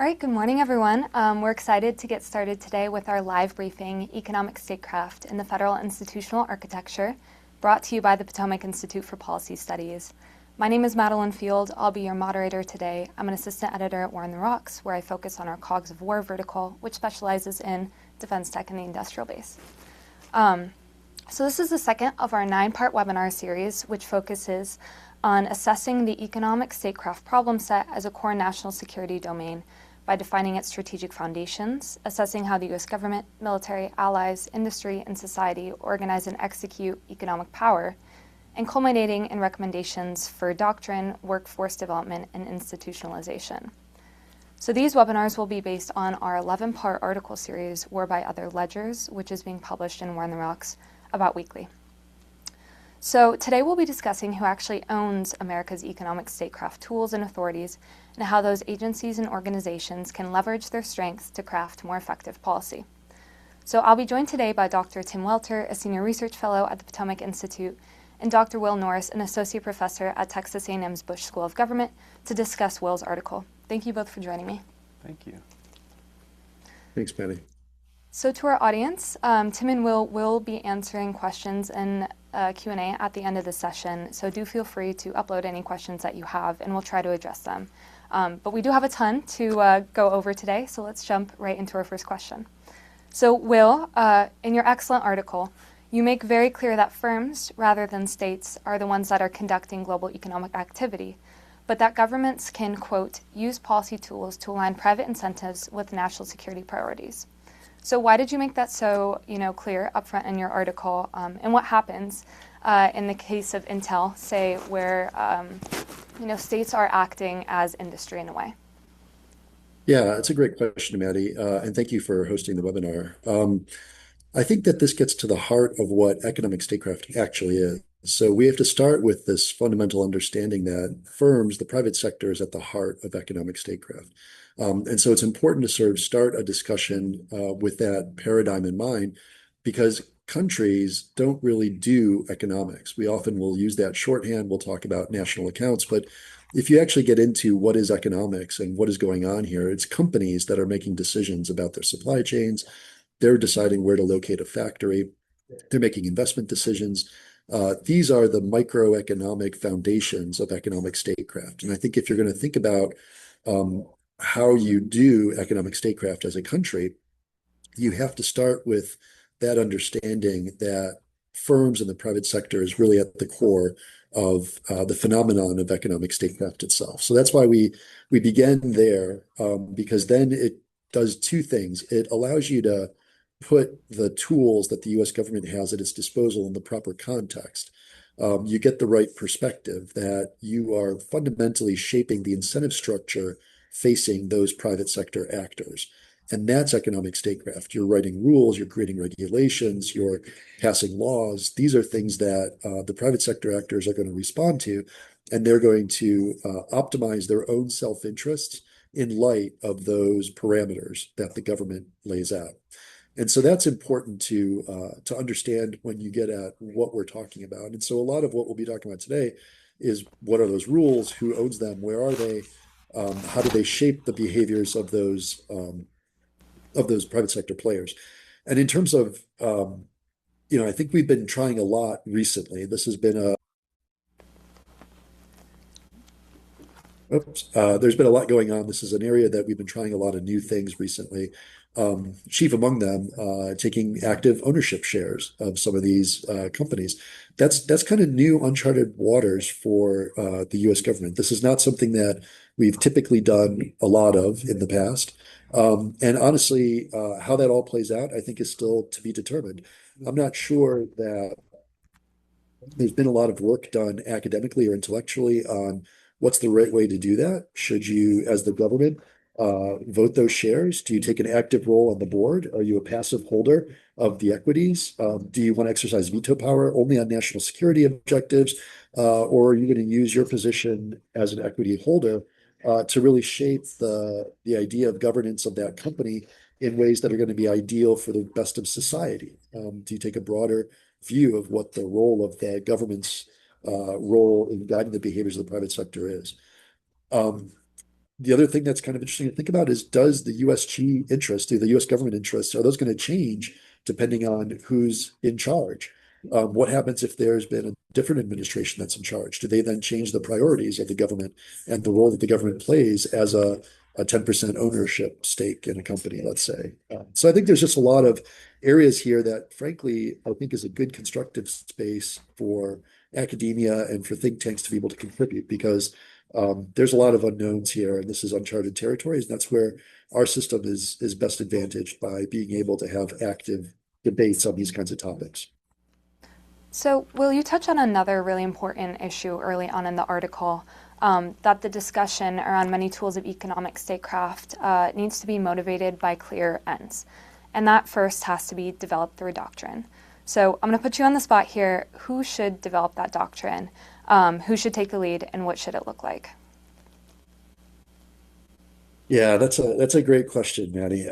All right, good morning, everyone. We're excited to get started today with our live briefing, Economic Statecraft in the Federal Institutional Architecture, brought to you by the Potomac Institute for Policy Studies. My name is Madeline Field. I'll be your moderator today. I'm an assistant editor at War on the Rocks, where I focus on our Cogs of War vertical, which specializes in defense tech and the industrial base. So this is the second of our 9-part webinar series, which focuses on assessing the economic statecraft problem set as a core national security domain by defining its strategic foundations, assessing how the U.S. government, military, allies, industry, and society organize and execute economic power, and culminating in recommendations for doctrine, workforce development, and institutionalization. So these webinars will be based on our 11-part article series, War by Other Ledgers, which is being published in War on the Rocks about weekly. So today we'll be discussing who actually owns America's economic statecraft tools and authorities, and how those agencies and organizations can leverage their strengths to craft more effective policy. So I'll be joined today by Dr. Tim Welter, a senior research fellow at the Potomac Institute, and Dr. Will Norris, an associate professor at Texas A&M's Bush School of Government, to discuss Will's article. Thank you both for joining me. Thank you. Thanks, Patty. So to our audience, Tim and will be answering questions in Q&A at the end of the session, so do feel free to upload any questions that you have, and we'll try to address them. But we do have a ton to go over today, so let's jump right into our first question. So Will, in your excellent article, you make very clear that firms, rather than states, are the ones that are conducting global economic activity, but that governments can, quote, use policy tools to align private incentives with national security priorities. So why did you make that so, clear upfront in your article? And what happens in the case of Intel, say, where, states are acting as industry in a way? Yeah, it's a great question, Maddie, and thank you for hosting the webinar. I think that this gets to the heart of what economic statecraft actually is. So we have to start with this fundamental understanding that firms, the private sector, is at the heart of economic statecraft. And so it's important to sort of start a discussion with that paradigm in mind, because countries don't really do economics. We often will use that shorthand. We'll talk about national accounts, but if you actually get into what is economics and what is going on here, it's companies that are making decisions about their supply chains. They're deciding where to locate a factory. They're making investment decisions. These are the microeconomic foundations of economic statecraft. And I think if you're going to think about how you do economic statecraft as a country, you have to start with that understanding that firms in the private sector is really at the core of the phenomenon of economic statecraft itself. So that's why we began there, because then it does two things. It allows you to put the tools that the U.S. government has at its disposal in the proper context. You get the right perspective that you are fundamentally shaping the incentive structure facing those private sector actors. And that's economic statecraft. You're writing rules, you're creating regulations, you're passing laws. These are things that the private sector actors are going to respond to, and they're going to optimize their own self-interests in light of those parameters that the government lays out. And so that's important to understand when you get at what we're talking about. And so a lot of what we'll be talking about today is what are those rules, who owns them, where are they, how do they shape the behaviors of those private sector players. And in terms of, I think we've been trying a lot recently. This has been there's been a lot going on. This is an area that we've been trying a lot of new things recently. Chief among them, taking active ownership shares of some of these companies. That's kind of new, uncharted waters for the U.S. government. This is not something that we've typically done a lot of in the past. And honestly, how that all plays out, I think, is still to be determined. I'm not sure that there's been a lot of work done academically or intellectually on what's the right way to do that. Should you, as the government, vote those shares? Do you take an active role on the board? Are you a passive holder of the equities? Do you want to exercise veto power only on national security objectives? Or are you going to use your position as an equity holder to really shape the idea of governance of that company in ways that are going to be ideal for the best of society? Do you take a broader view of what the role of the government's role in guiding the behaviors of the private sector is? the other thing that's kind of interesting to think about is, does the USG interest, do the US government interests, are those going to change depending on who's in charge? What happens if there's been a different administration that's in charge? Do they then change the priorities of the government and the role that the government plays as a 10% ownership stake in a company, let's say? So I think there's just a lot of areas here that, frankly, I think is a good constructive space for academia and for think tanks to be able to contribute, because there's a lot of unknowns here, and this is uncharted territories. And that's where our system is best advantaged, by being able to have active debates on these kinds of topics. So, will you touch on another really important issue early on in the article, that the discussion around many tools of economic statecraft needs to be motivated by clear ends, and that first has to be developed through doctrine. So I'm going to put you on the spot here. Who should develop that doctrine? Who should take the lead, and what should it look like? Yeah, that's a great question, Maddie.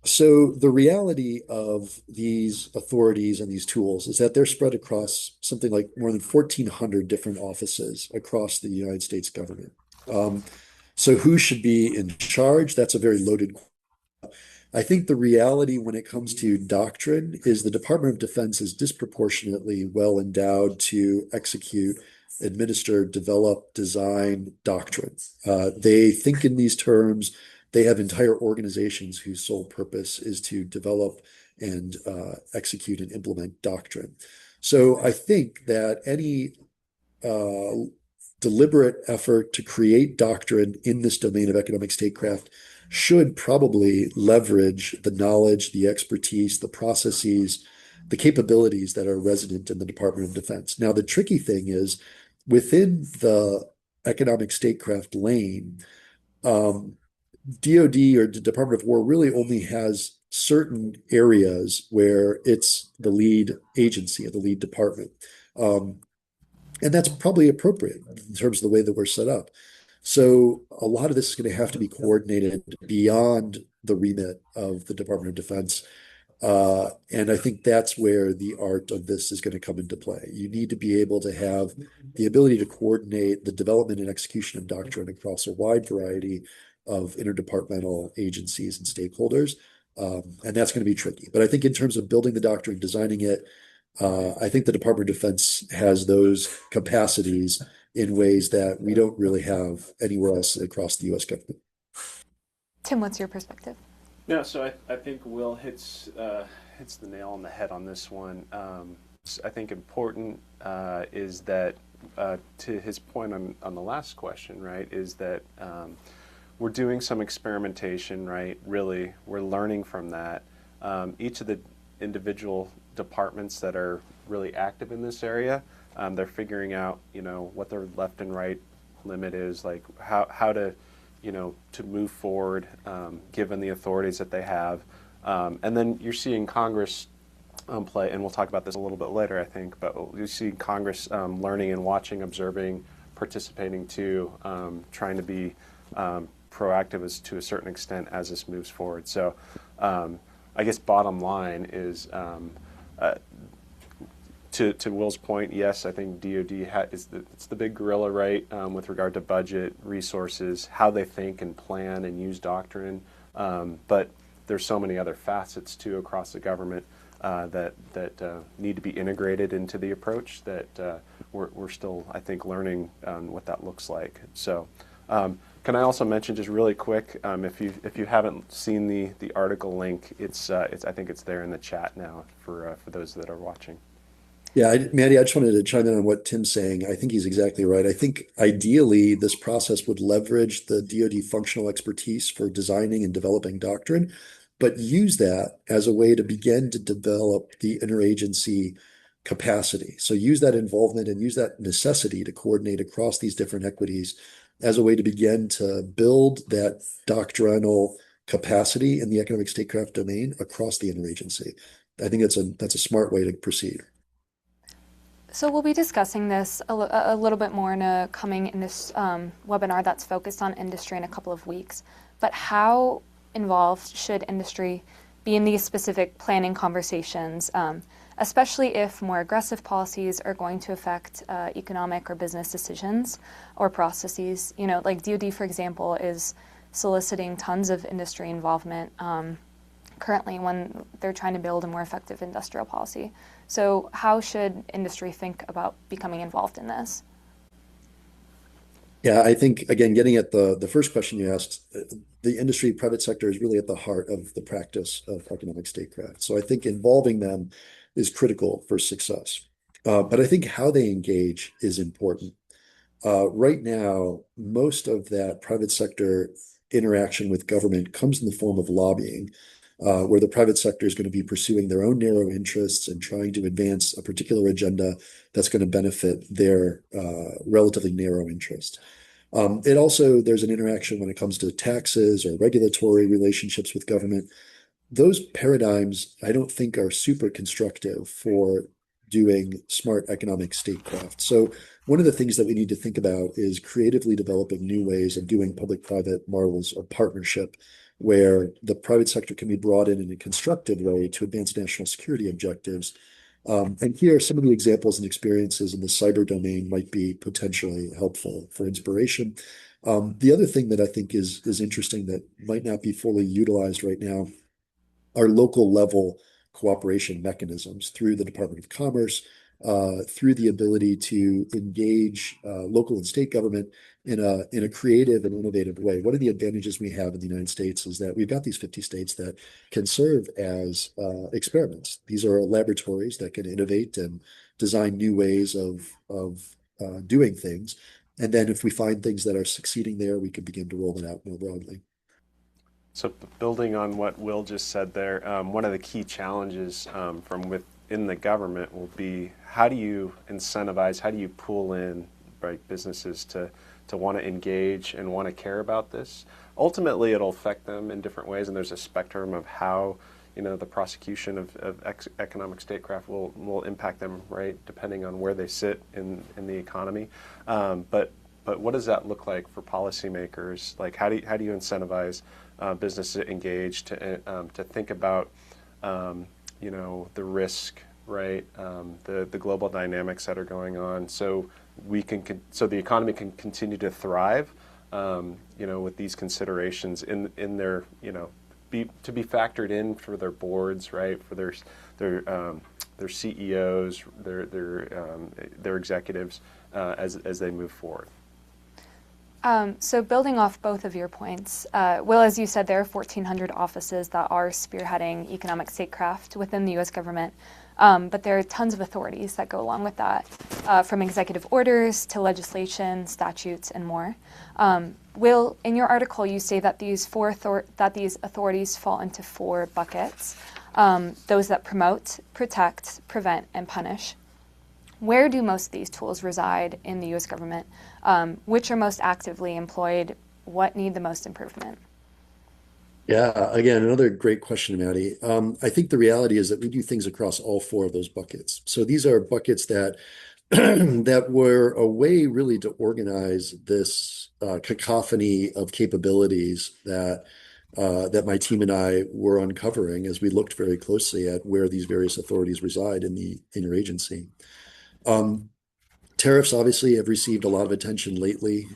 So the reality of these authorities and these tools is that they're spread across something like more than 1,400 different offices across the United States government. Um, so who should be in charge? That's a very loaded. I think the reality when it comes to doctrine is the Department of Defense is disproportionately well endowed to execute, administer, develop, design doctrine. They think in these terms. They have entire organizations whose sole purpose is to develop and execute and implement doctrine. So I think that any uh, deliberate effort to create doctrine in this domain of economic statecraft should probably leverage the knowledge, the expertise, the processes, the capabilities that are resident in the Department of Defense. Now, the tricky thing is, within the economic statecraft lane, DoD, or the Department of War, really only has certain areas where it's the lead agency or the lead department. Um, and that's probably appropriate in terms of the way that we're set up. So a lot of this is going to have to be coordinated beyond the remit of the Department of Defense. And I think that's where the art of this is going to come into play. You need to be able to have the ability to coordinate the development and execution of doctrine across a wide variety of interdepartmental agencies and stakeholders. And that's going to be tricky. But I think in terms of building the doctrine, designing it, I think the Department of Defense has those capacities in ways that we don't really have anywhere else across the US government. Tim, what's your perspective? Yeah, so I think Will hits the nail on the head on this one. I think important is that, to his point on the last question, right, is that we're doing some experimentation, right? Really, we're learning from that. Each of the individual departments that are really active in this area, they're figuring out, what their left and right limit is, like how to, to move forward, given the authorities that they have. And then you're seeing Congress play, and we'll talk about this a little bit later, I think, but you see Congress learning and watching, observing, participating too, trying to be proactive as to a certain extent as this moves forward. So I guess bottom line is, to Will's point, yes, I think DoD it's the big gorilla, right, with regard to budget, resources, how they think and plan and use doctrine. But there's so many other facets too across the government that need to be integrated into the approach that we're still, I think, learning what that looks like. So. Can I also mention just really quick, if you haven't seen the article link, I think it's there in the chat now for those that are watching. Yeah, Maddie, I just wanted to chime in on what Tim's saying. I think he's exactly right. I think ideally this process would leverage the DoD functional expertise for designing and developing doctrine, but use that as a way to begin to develop the interagency capacity. So use that involvement and use that necessity to coordinate across these different equities as a way to begin to build that doctrinal capacity in the economic statecraft domain across the interagency. I think that's a smart way to proceed. So we'll be discussing this a little bit more coming in this webinar that's focused on industry in a couple of weeks. But how involved should industry be in these specific planning conversations, especially if more aggressive policies are going to affect economic or business decisions or processes. You know, like DoD, for example, is soliciting tons of industry involvement currently when they're trying to build a more effective industrial policy. So how should industry think about becoming involved in this? Yeah, I think, again, getting at the first question you asked, the industry, private sector is really at the heart of the practice of economic statecraft. So I think involving them is critical for success. But I think how they engage is important. Right now, most of that private sector interaction with government comes in the form of lobbying, where the private sector is going to be pursuing their own narrow interests and trying to advance a particular agenda that's going to benefit their relatively narrow interest. It also, there's an interaction when it comes to taxes or regulatory relationships with government. Those paradigms, I don't think, are super constructive for doing smart economic statecraft. So one of the things that we need to think about is creatively developing new ways of doing public-private models of partnership where the private sector can be brought in a constructive way to advance national security objectives. And here, some of the examples and experiences in the cyber domain might be potentially helpful for inspiration. The other thing that I think is interesting that might not be fully utilized right now are local level cooperation mechanisms through the Department of Commerce, through the ability to engage local and state government in a creative and innovative way. One of the advantages we have in the United States is that we've got these 50 states that can serve as experiments. These are laboratories that can innovate and design new ways of doing things. And then if we find things that are succeeding there, we can begin to roll it out more broadly. So building on what Will just said there, one of the key challenges from within the government will be how do you incentivize, how do you pull in businesses to want to engage and want to care about this? Ultimately, it'll affect them in different ways, and there's a spectrum of how the prosecution of economic statecraft will impact them, right, depending on where they sit in the economy. But what does that look like for policymakers? Like, how do you incentivize businesses to engage, to think about the risk, right? The global dynamics that are going on, so so the economy can continue to thrive, with these considerations in their to be factored in for their boards, right? For their CEOs, their executives as they move forward. So building off both of your points, Will, as you said, there are 1,400 offices that are spearheading economic statecraft within the U.S. government, but there are tons of authorities that go along with that, from executive orders to legislation, statutes, and more. Will, in your article, you say that these authorities fall into 4 buckets: those that promote, protect, prevent, and punish. Where do most of these tools reside in the U.S. government? Which are most actively employed? What need the most improvement? Yeah, again, another great question, Maddie. I think the reality is that we do things across all 4 of those buckets. So these are buckets that that were a way really to organize this cacophony of capabilities that my team and I were uncovering as we looked very closely at where these various authorities reside in the interagency. Tariffs obviously have received a lot of attention lately.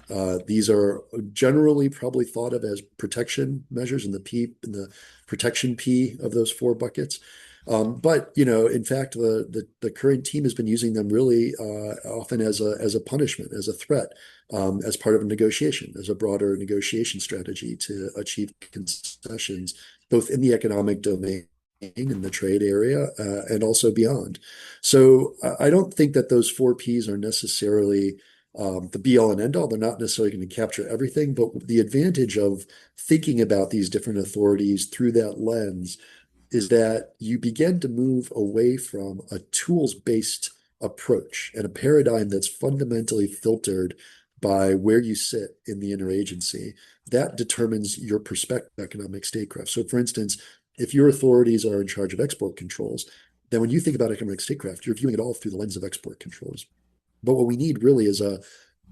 These are generally probably thought of as protection measures in the protection P of those 4 buckets. But in fact, the current team has been using them really often as a punishment, as a threat, as part of a negotiation, as a broader negotiation strategy to achieve concessions, both in the economic domain, in the trade area, and also beyond. So I don't think that those 4 Ps are necessarily the be all and end all. They're not necessarily going to capture everything, but the advantage of thinking about these different authorities through that lens is that you begin to move away from a tools-based approach and a paradigm that's fundamentally filtered by where you sit in the interagency. That determines your perspective of economic statecraft. So for instance, if your authorities are in charge of export controls, then when you think about economic statecraft, you're viewing it all through the lens of export controls. But what we need really is a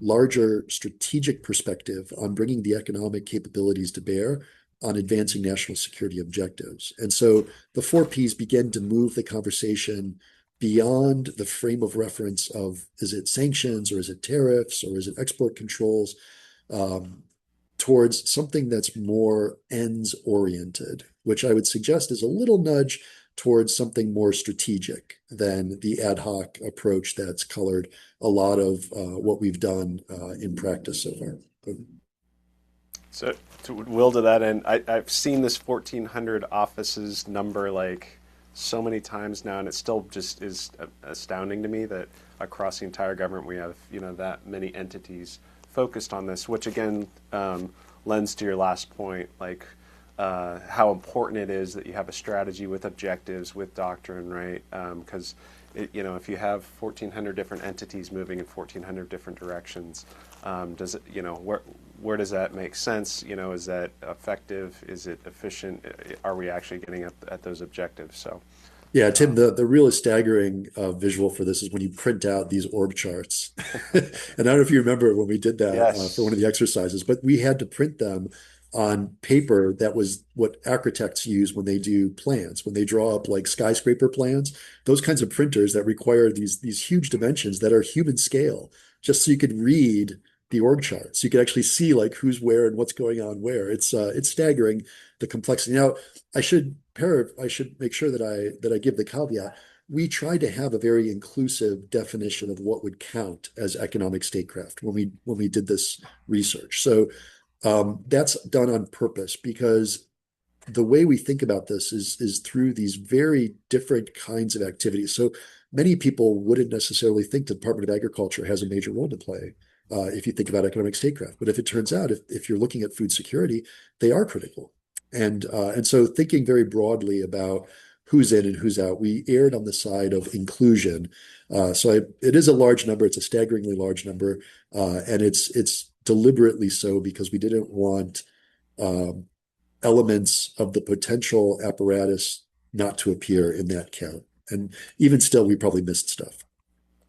larger strategic perspective on bringing the economic capabilities to bear on advancing national security objectives. And so the 4 Ps begin to move the conversation beyond the frame of reference of, is it sanctions or is it tariffs or is it export controls, um, towards something that's more ends oriented, which I would suggest is a little nudge towards something more strategic than the ad hoc approach that's colored a lot of what we've done in practice so far. So, Will, to that end, I've seen this 1,400 offices number like so many times now, and it still just is astounding to me that across the entire government we have, that many entities focused on this, which again lends to your last point, like how important it is that you have a strategy with objectives, with doctrine, right? Because if you have 1,400 different entities moving in 1,400 different directions, does it, where does that make sense? Is that effective? Is it efficient? Are we actually getting at those objectives? So, Yeah, Tim, the real staggering visual for this is when you print out these org charts. And I don't know if you remember when we did that for one of yes, the exercises, but we had to print them on paper that was what architects use when they do plans, when they draw up like skyscraper plans, those kinds of printers that require these huge dimensions that are human scale, just so you could read the org chart. So you could actually see like who's where and what's going on where. It's staggering the complexity. Now, I should make sure that I give the caveat. We tried to have a very inclusive definition of what would count as economic statecraft when we did this research. So that's done on purpose because the way we think about this is through these very different kinds of activities. So many people wouldn't necessarily think the Department of Agriculture has a major role to play if you think about economic statecraft. But if it turns out, if you're looking at food security, they are critical. And so thinking very broadly about who's in and who's out, we erred on the side of inclusion. It is a large number. It's a staggeringly large number, and it's deliberately so because we didn't want um, elements of the potential apparatus not to appear in that count. And even still, we probably missed stuff.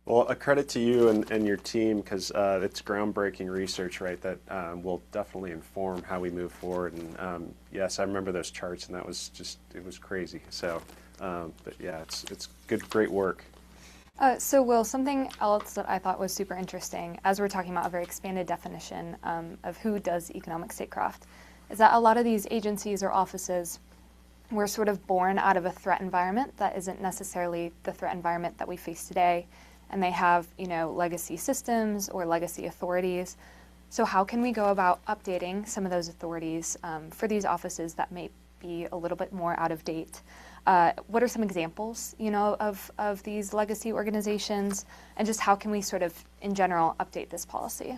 well, a credit to you and your team because it's groundbreaking research, right? That will definitely inform how we move forward. And yes, I remember those charts, and that was it was crazy. So, but yeah, it's good, great work. So Will, something else that I thought was super interesting, as we're talking about a very expanded definition of who does economic statecraft, is that a lot of these agencies or offices were sort of born out of a threat environment that isn't necessarily the threat environment that we face today. And they have, legacy systems or legacy authorities. So how can we go about updating some of those authorities for these offices that may be a little bit more out of date? What are some examples, of these legacy organizations? And just how can we sort of, in general, update this policy?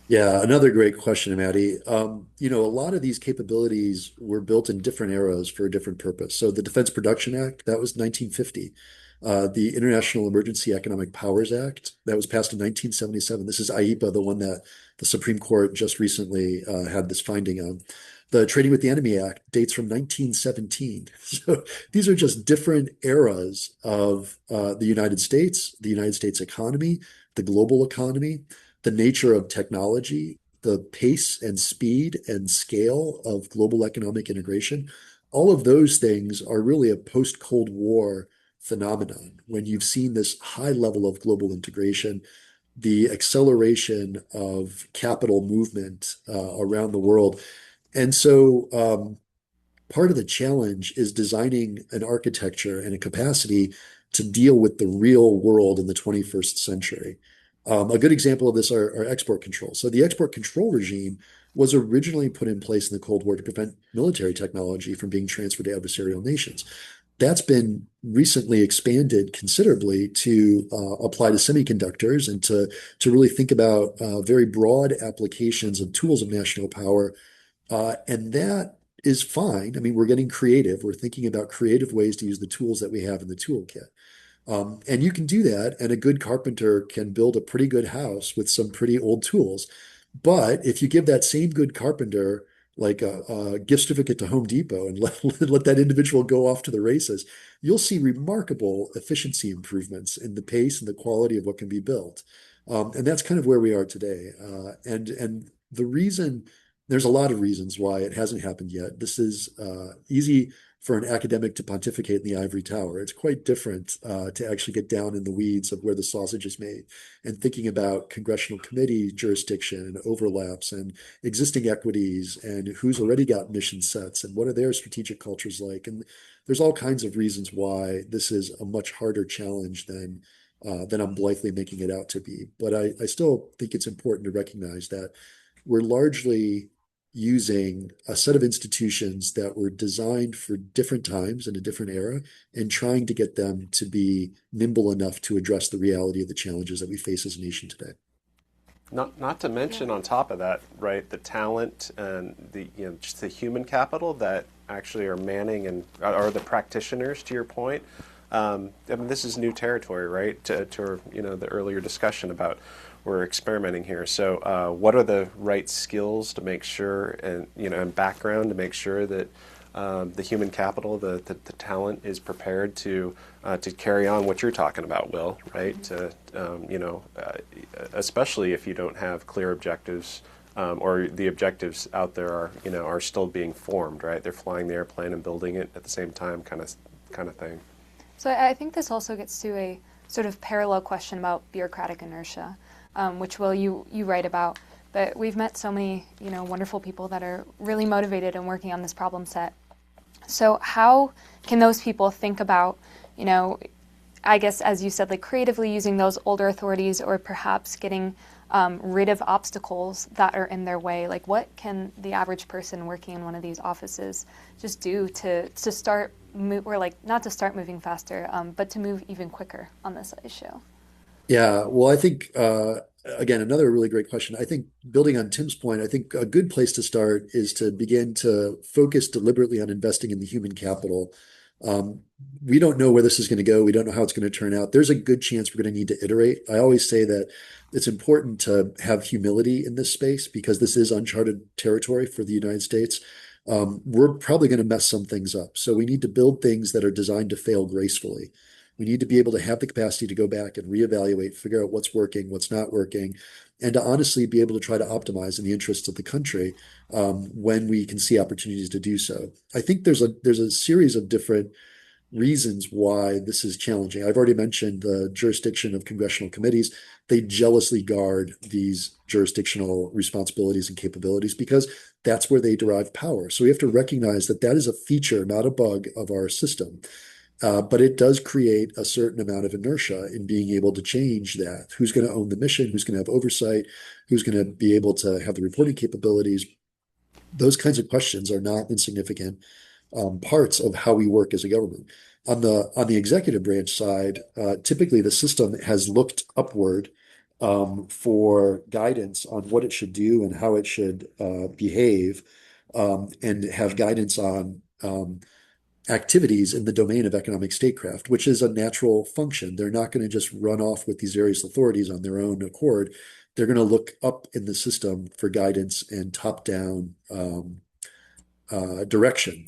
Yeah, another great question, Maddie. A lot of these capabilities were built in different eras for a different purpose. So the Defense Production Act, that was 1950. The International Emergency Economic Powers Act, that was passed in 1977. This is IEPA, the one that the Supreme Court just recently had this finding on. The Trading with the Enemy Act dates from 1917. So these are just different eras of the United States economy, the global economy, the nature of technology, the pace and speed and scale of global economic integration. All of those things are really a post-Cold War phenomenon. When you've seen this high level of global integration, the acceleration of capital movement around the world. And so part of the challenge is designing an architecture and a capacity to deal with the real world in the 21st century. A good example of this are export controls. So the export control regime was originally put in place in the Cold War to prevent military technology from being transferred to adversarial nations. That's been recently expanded considerably to apply to semiconductors and to really think about very broad applications of tools of national power. And that is fine. I mean, we're getting creative. We're thinking about creative ways to use the tools that we have in the toolkit. And you can do that, and a good carpenter can build a pretty good house with some pretty old tools. But if you give that same good carpenter like a gift certificate to Home Depot and let that individual go off to the races, you'll see remarkable efficiency improvements in the pace and the quality of what can be built. And that's kind of where we are today. And the reason There's a lot of reasons why it hasn't happened yet. This is easy for an academic to pontificate in the ivory tower. It's quite different to actually get down in the weeds of where the sausage is made and thinking about congressional committee jurisdiction and overlaps and existing equities and who's already got mission sets and what are their strategic cultures like. And there's all kinds of reasons why this is a much harder challenge than I'm blithely making it out to be. But I still think it's important to recognize that we're largely using a set of institutions that were designed for different times in a different era and trying to get them to be nimble enough to address the reality of the challenges that we face as a nation today. Not to mention Yeah. on top of that, right, the talent and the just the human capital that actually are manning and are the practitioners. To your point, I mean this is new territory, right? To the earlier discussion about we're experimenting here. So what are the right skills to make sure and background to make sure that the human capital, the talent is prepared to carry on what you're talking about, Will, right? Especially if you don't have clear objectives, or the objectives out there are still being formed, right? They're flying the airplane and building it at the same time, kind of thing. So I think this also gets to a sort of parallel question about bureaucratic inertia, which Will, you write about. But we've met so many wonderful people that are really motivated and working on this problem set. So how can those people think about, I guess as you said, like creatively using those older authorities or perhaps getting rid of obstacles that are in their way? Like what can the average person working in one of these offices just do to start or like not to start moving faster, but to move even quicker on this issue? Yeah, well, I think again, another really great question. I think building on Tim's point, I think a good place to start is to begin to focus deliberately on investing in the human capital. Um, we don't know where this is going to go. We don't know how it's going to turn out. There's a good chance we're going to need to iterate. I always say that it's important to have humility in this space because this is uncharted territory for the United States. We're probably going to mess some things up. So we need to build things that are designed to fail gracefully. We need to be able to have the capacity to go back and reevaluate, figure out what's working, what's not working, and to honestly be able to try to optimize in the interests of the country when we can see opportunities to do so. I think there's a series of different reasons why this is challenging. I've already mentioned the jurisdiction of congressional committees. They jealously guard these jurisdictional responsibilities and capabilities because that's where they derive power. So we have to recognize that that is a feature, not a bug of our system. But it does create a certain amount of inertia in being able to change that. Who's going to own the mission? Who's going to have oversight? Who's going to be able to have the reporting capabilities? Those kinds of questions are not insignificant parts of how we work as a government. On the executive branch side, typically the system has looked upward for guidance on what it should do and how it should behave, and have guidance on activities in the domain of economic statecraft, which is a natural function. They're not going to just run off with these various authorities on their own accord. They're going to look up in the system for guidance and top-down direction.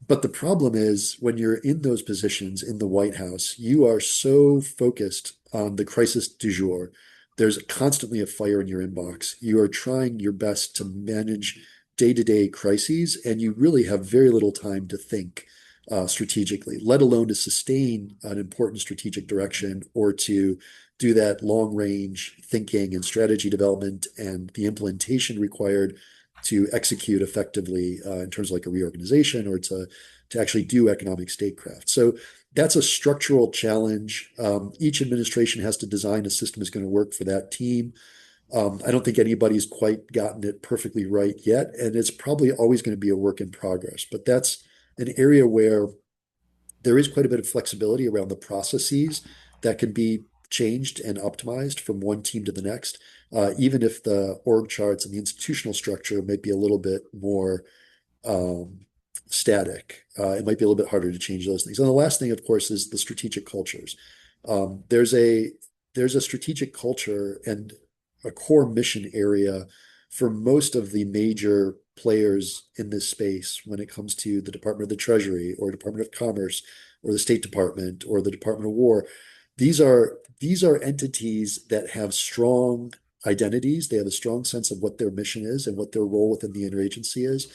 But the problem is when you're in those positions in the White House, you are so focused on the crisis du jour. There's constantly a fire in your inbox. You are trying your best to manage day-to-day crises, and you really have very little time to think strategically, let alone to sustain an important strategic direction or to do that long-range thinking and strategy development and the implementation required to execute effectively in terms of like a reorganization or to actually do economic statecraft. So that's a structural challenge. Each administration has to design a system that's going to work for that team. I don't think anybody's quite gotten it perfectly right yet, and it's probably always going to be a work in progress. But that's an area where there is quite a bit of flexibility around the processes that can be changed and optimized from one team to the next, even if the org charts and the institutional structure might be a little bit more static. It might be a little bit harder to change those things. And the last thing, of course, is the strategic cultures. There's a strategic culture and a core mission area for most of the major players in this space when it comes to the Department of the Treasury or Department of Commerce or the State Department or the Department of War. These are entities that have strong identities. They have a strong sense of what their mission is and what their role within the interagency is.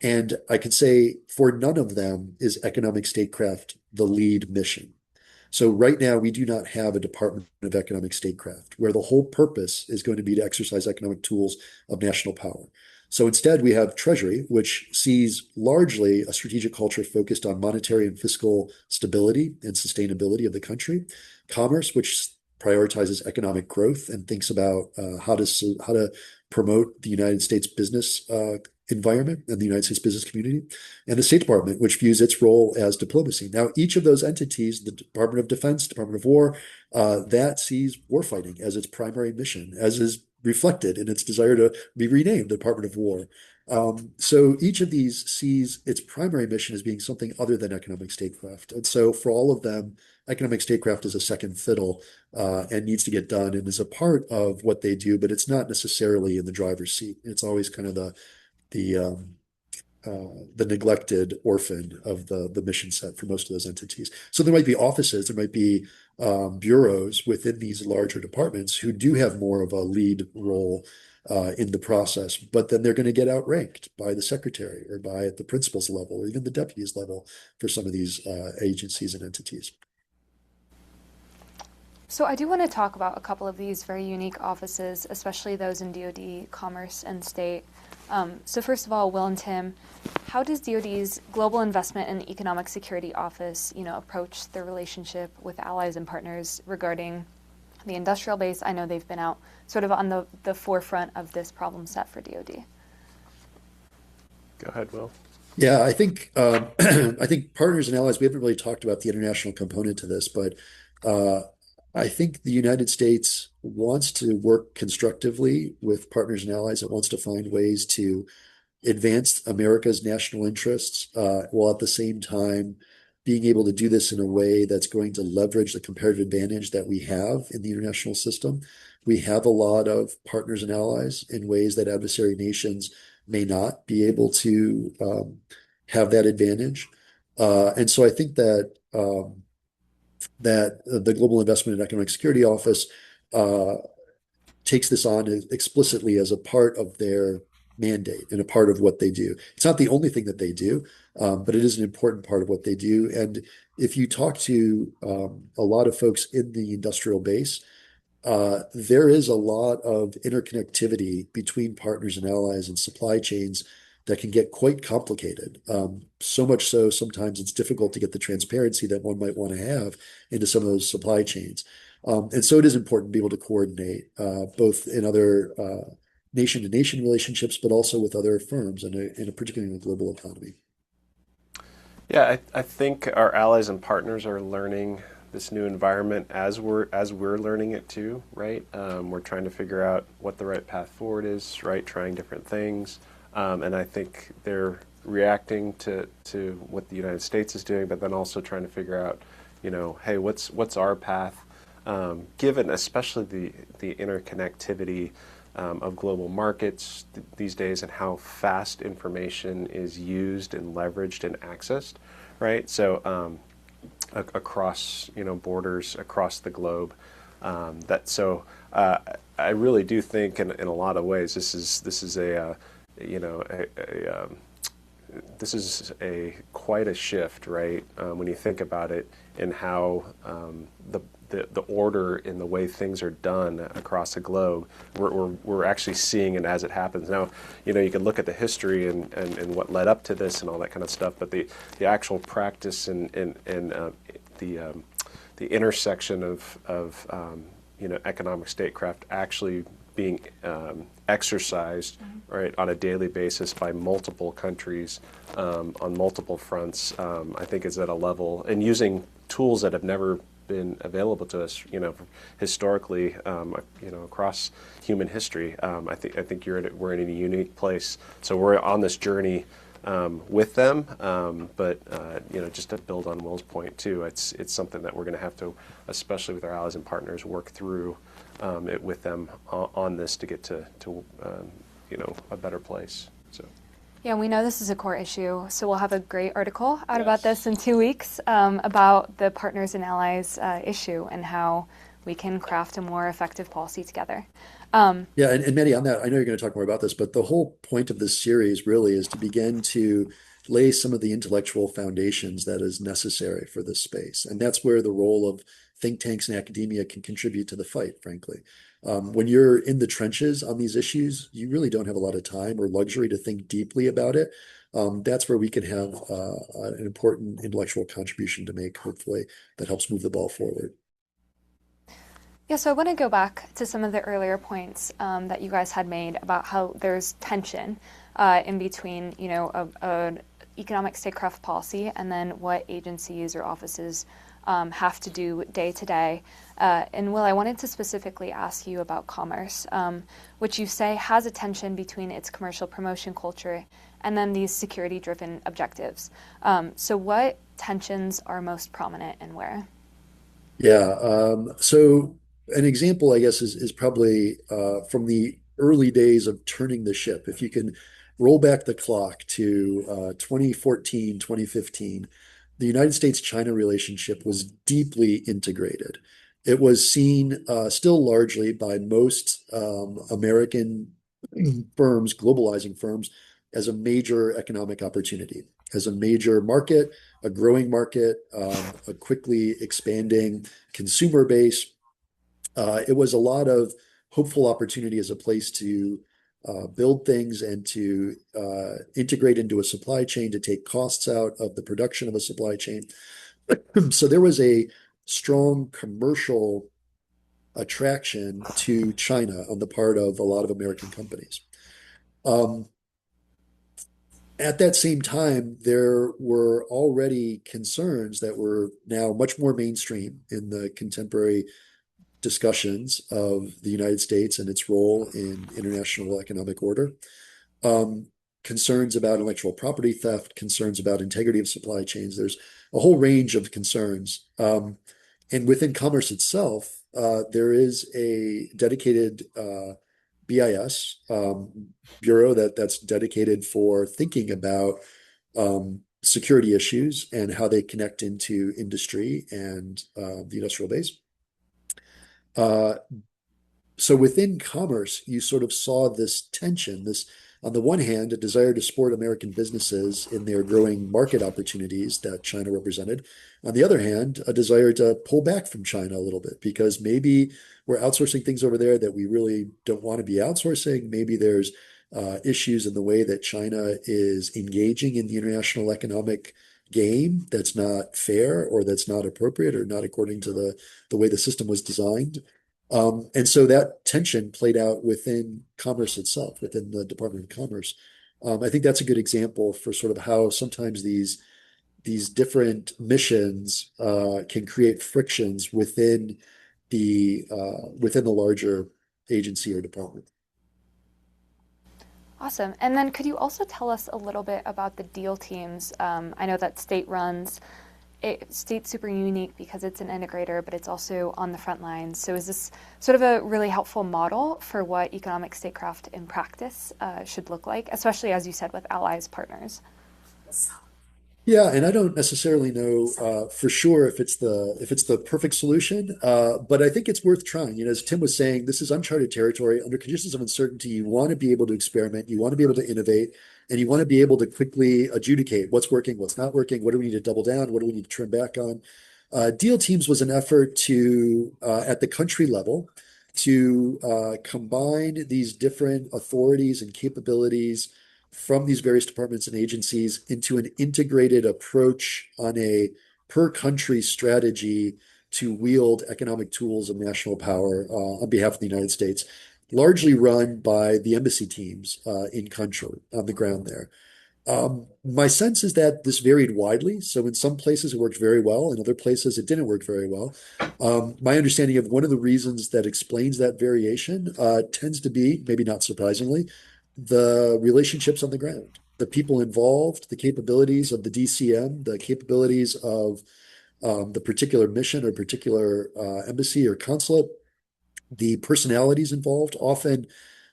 And I can say for none of them is economic statecraft the lead mission. So right now, we do not have a Department of Economic Statecraft where the whole purpose is going to be to exercise economic tools of national power. So instead, we have Treasury, which sees largely a strategic culture focused on monetary and fiscal stability and sustainability of the country. Commerce, which prioritizes economic growth and thinks about how to promote the United States business environment and the United States business community, and the State Department, which views its role as diplomacy. Now, each of those entities, the Department of Defense, Department of War, that sees warfighting as its primary mission, as is reflected in its desire to be renamed the Department of War. So each of these sees its primary mission as being something other than economic statecraft. And so for all of them, economic statecraft is a second fiddle and needs to get done and is a part of what they do, but it's not necessarily in the driver's seat. It's always kind of the neglected orphan of the mission set for most of those entities. So there might be offices, there might be bureaus within these larger departments who do have more of a lead role in the process, but then they're going to get outranked by the secretary or by the principal's level or even the deputy's level for some of these agencies and entities. So I do want to talk about a couple of these very unique offices, especially those in DoD, Commerce, and State. So first of all, Will and Tim, how does DoD's Global Investment and Economic Security Office, approach their relationship with allies and partners regarding the industrial base? I know they've been out sort of on the forefront of this problem set for DoD. Go ahead, Will. Yeah, I think I think partners and allies, we haven't really talked about the international component to this, but I think the United States wants to work constructively with partners and allies. It wants to find ways to advance America's national interests while at the same time being able to do this in a way that's going to leverage the comparative advantage that we have in the international system. We have a lot of partners and allies in ways that adversary nations may not be able to have that advantage. And so I think that the Global Investment and Economic Security Office takes this on explicitly as a part of their mandate and a part of what they do. It's not the only thing that they do, but it is an important part of what they do. And if you talk to a lot of folks in the industrial base, there is a lot of interconnectivity between partners and allies and supply chains that can get quite complicated. So much so, sometimes it's difficult to get the transparency that one might want to have into some of those supply chains. And so it is important to be able to coordinate both in other nation-to-nation relationships, but also with other firms, and particularly in the global economy. Yeah, I think our allies and partners are learning this new environment as we're learning it too, right? We're trying to figure out what the right path forward is, right? Trying different things. And I think they're reacting to what the United States is doing, but then also trying to figure out, hey, what's our path, given especially the interconnectivity of global markets these days and how fast information is used and leveraged and accessed, right? So across borders across the globe, I really do think in a lot of ways this is quite a shift, right? When you think about it, in how the order in the way things are done across the globe, we're actually seeing it as it happens. Now, you can look at the history and what led up to this and all that kind of stuff, but the actual practice and the intersection of economic statecraft actually being exercised, right, on a daily basis by multiple countries on multiple fronts, I think is at a level, and using tools that have never been available to us, historically, across human history. I think we're in a unique place. So we're on this journey with them, but just to build on Will's point too, it's something that we're going to have to, especially with our allies and partners, work through it with them on this to get to a better place. So. Yeah, we know this is a core issue, so we'll have a great article out about this in 2 weeks about the partners and allies issue and how we can craft a more effective policy together. Yeah, and Maddie, on that, I know you're going to talk more about this, but the whole point of this series really is to begin to lay some of the intellectual foundations that is necessary for this space. And that's where the role of think tanks and academia can contribute to the fight, frankly. When you're in the trenches on these issues, you really don't have a lot of time or luxury to think deeply about it. That's where we can have an important intellectual contribution to make, hopefully, that helps move the ball forward. Yeah, so I want to go back to some of the earlier points that you guys had made about how there's tension in between, an economic statecraft policy and then what agencies or offices have to do day to day. And Will, I wanted to specifically ask you about commerce, which you say has a tension between its commercial promotion culture and then these security-driven objectives. So what tensions are most prominent and where? Yeah. So an example, I guess, is probably from the early days of turning the ship. If you can roll back the clock to 2014, 2015, the United States-China relationship was deeply integrated. It was seen still largely by most American firms, globalizing firms, as a major economic opportunity, as a major market, a growing market, a quickly expanding consumer base. It was a lot of hopeful opportunity as a place to build things and to integrate into a supply chain, to take costs out of the production of a supply chain. So there was a strong commercial attraction to China on the part of a lot of American companies. Um, at that same time, there were already concerns that were now much more mainstream in the contemporary discussions of the United States and its role in international economic order. Um, Concerns about intellectual property theft, concerns about integrity of supply chains. There's a whole range of concerns. And within commerce itself, there is a dedicated BIS bureau that's dedicated for thinking about security issues and how they connect into industry and the industrial base. Uh, so within commerce, you sort of saw this tension, this, on the one hand, a desire to support American businesses in their growing market opportunities that China represented. On the other hand, a desire to pull back from China a little bit because maybe we're outsourcing things over there that we really don't want to be outsourcing. Maybe there's issues in the way that China is engaging in the international economic game that's not fair or that's not appropriate or not according to the way the system was designed. And so that tension played out within commerce itself, within the Department of Commerce. I think that's a good example for sort of how sometimes these different missions can create frictions within the larger agency or department. Awesome. And then could you also tell us a little bit about the deal teams? I know that state runs. State's super unique because it's an integrator, but it's also on the front lines. So is this sort of a really helpful model for what economic statecraft in practice should look like, especially as you said, with allies, partners? Yeah, and I don't necessarily know for sure if it's the perfect solution, but I think it's worth trying. As Tim was saying, this is uncharted territory. Under conditions of uncertainty, you want to be able to experiment, you want to be able to innovate, and you want to be able to quickly adjudicate what's working, what's not working, what do we need to double down, what do we need to trim back on. Deal teams was an effort to, at the country level, to combine these different authorities and capabilities from these various departments and agencies into an integrated approach on a per country strategy to wield economic tools of national power on behalf of the United States, largely run by the embassy teams in country on the ground there. My sense is that this varied widely. So in some places it worked very well, in other places it didn't work very well. My understanding of one of the reasons that explains that variation tends to be, maybe not surprisingly, the relationships on the ground, the people involved, the capabilities of the DCM, the capabilities of the particular mission or particular embassy or consulate, the personalities involved. Often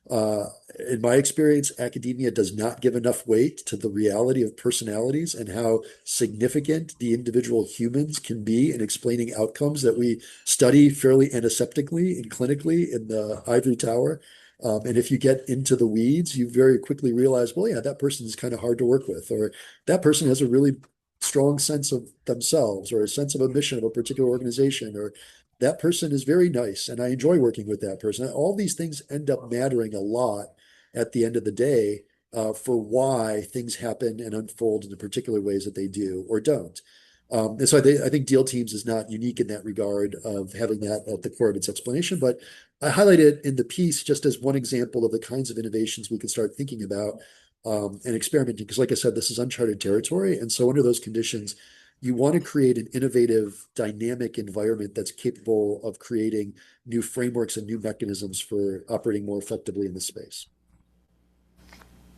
Uh, in my experience, academia does not give enough weight to the reality of personalities and how significant the individual humans can be in explaining outcomes that we study fairly antiseptically and clinically in the ivory tower. And if you get into the weeds, you very quickly realize, well, yeah, that person is kind of hard to work with, or that person has a really strong sense of themselves or a sense of a mission of a particular organization, or that person is very nice and I enjoy working with that person. All these things end up mattering a lot at the end of the day for why things happen and unfold in the particular ways that they do or don't. And so I think deal teams is not unique in that regard of having that at the core of its explanation, but I highlight it in the piece just as one example of the kinds of innovations we can start thinking about and experimenting. Because like I said, this is uncharted territory. And so under those conditions, you want to create an innovative, dynamic environment that's capable of creating new frameworks and new mechanisms for operating more effectively in the space.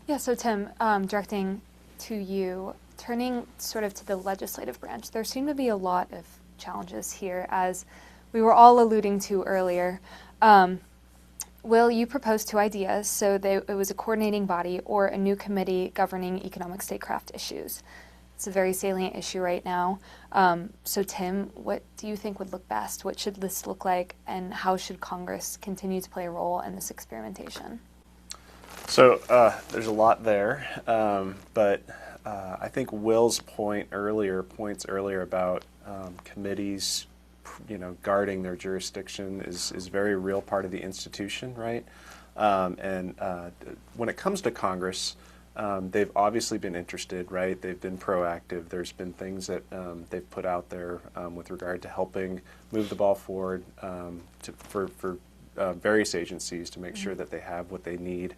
Yeah, so Tim, directing to you, turning sort of to the legislative branch, there seem to be a lot of challenges here, as we were all alluding to earlier. Will, you proposed two ideas. So it was a coordinating body or a new committee governing economic statecraft issues. It's a very salient issue right now. So Tim, what do you think would look best? What should this look like, and how should Congress continue to play a role in this experimentation? So there's a lot there, but I think Will's points earlier about committees, guarding their jurisdiction is a very real part of the institution, right? And when it comes to Congress, they've obviously been interested, right? They've been proactive. There's been things that they've put out there with regard to helping move the ball forward for various agencies to make sure that they have what they need,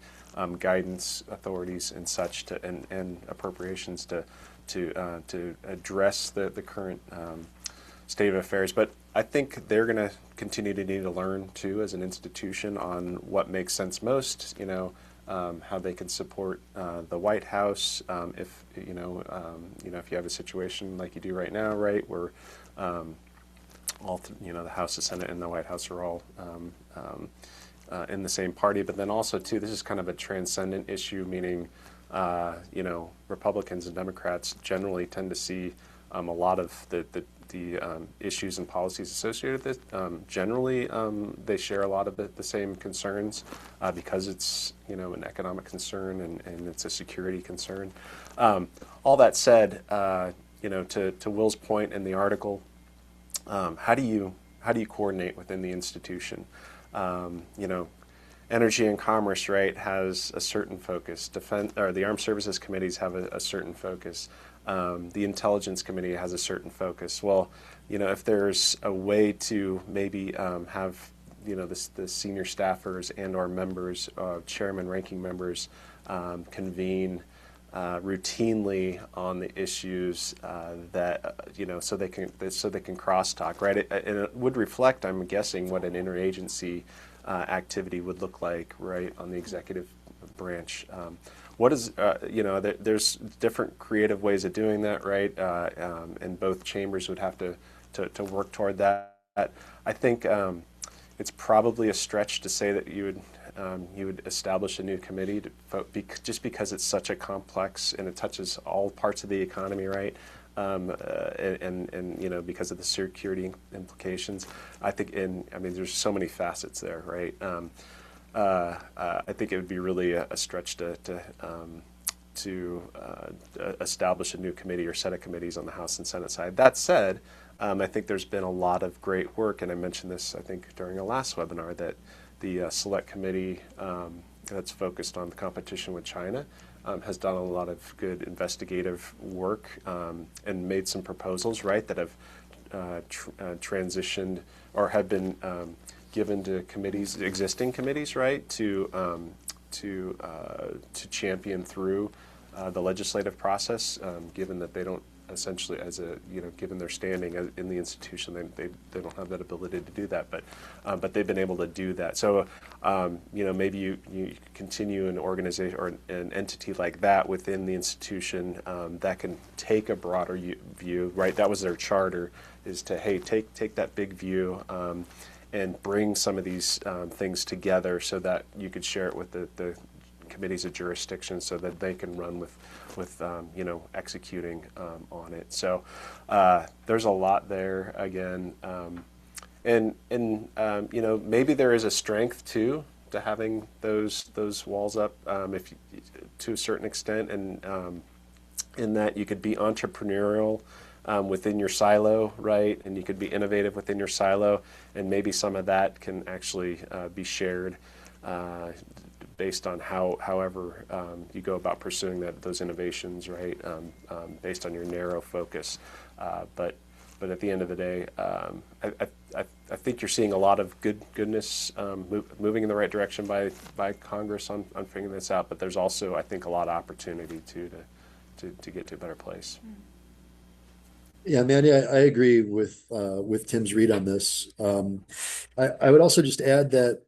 guidance, authorities, and such, and appropriations to address the current state of affairs. But I think they're going to continue to need to learn too, as an institution, on what makes sense most. How they can support the White House if if you have a situation like you do right now, right, where the House, the Senate, and the White House are all in the same party. But then also too, this is kind of a transcendent issue, meaning Republicans and Democrats generally tend to see a lot of the issues and policies associated with it. Generally, they share a lot of the same concerns because it's an economic concern and it's a security concern. All that said, to Will's point in the article, how do you coordinate within the institution? Energy and Commerce, right, has a certain focus. The Armed Services Committees have a certain focus. The Intelligence Committee has a certain focus. Well, if there's a way to maybe have the senior staffers and/or members, chairman, ranking members, convene routinely on the issues that so they can crosstalk, right? And it would reflect, I'm guessing, what an interagency activity would look like, right, on the executive branch. What is, there's different creative ways of doing that, right? And both chambers would have to work toward that. I think it's probably a stretch to say that you would establish a new committee just because it's such a complex and it touches all parts of the economy, right? And because of the security implications, I think there's so many facets there, right? I think it would be really a stretch to establish a new committee or set of committees on the House and Senate side. That said, I think there's been a lot of great work, and I mentioned this, I think, during our last webinar, that the Select Committee that's focused on the competition with China has done a lot of good investigative work and made some proposals, right, that have transitioned or have been given to committees, existing committees, right, to champion through the legislative process, given that they don't essentially, given their standing in the institution, they don't have that ability to do that, but they've been able to do that. So, maybe you continue an organization or an entity like that within the institution that can take a broader view, right? That was their charter, is to, hey, take that big view and bring some of these things together so that you could share it with the committees of jurisdiction so that they can run with executing on it. So there's a lot there again. And maybe there is a strength too to having those walls up to a certain extent, and in that you could be entrepreneurial within your silo, right? And you could be innovative within your silo, and maybe some of that can actually be shared based on however you go about pursuing those innovations, right? Based on your narrow focus, but at the end of the day, I think you're seeing a lot of goodness moving in the right direction by Congress on figuring this out. But there's also, I think, a lot of opportunity to get to a better place. Yeah, Mandy, I agree with Tim's read on this. I would also just add that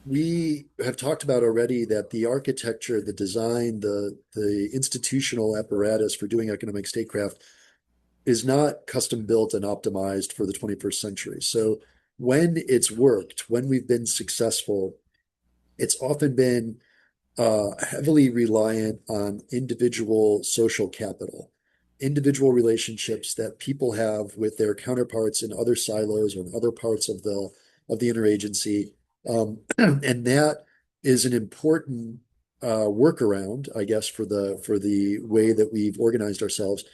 we have talked about already that the architecture, the design, the institutional apparatus for doing economic statecraft is not custom built and optimized for the 21st century. So when it's worked, when we've been successful, it's often been heavily reliant on individual social capital, individual relationships that people have with their counterparts in other silos or in other parts of the interagency. And that is an important workaround, I guess, for the way that we've organized ourselves.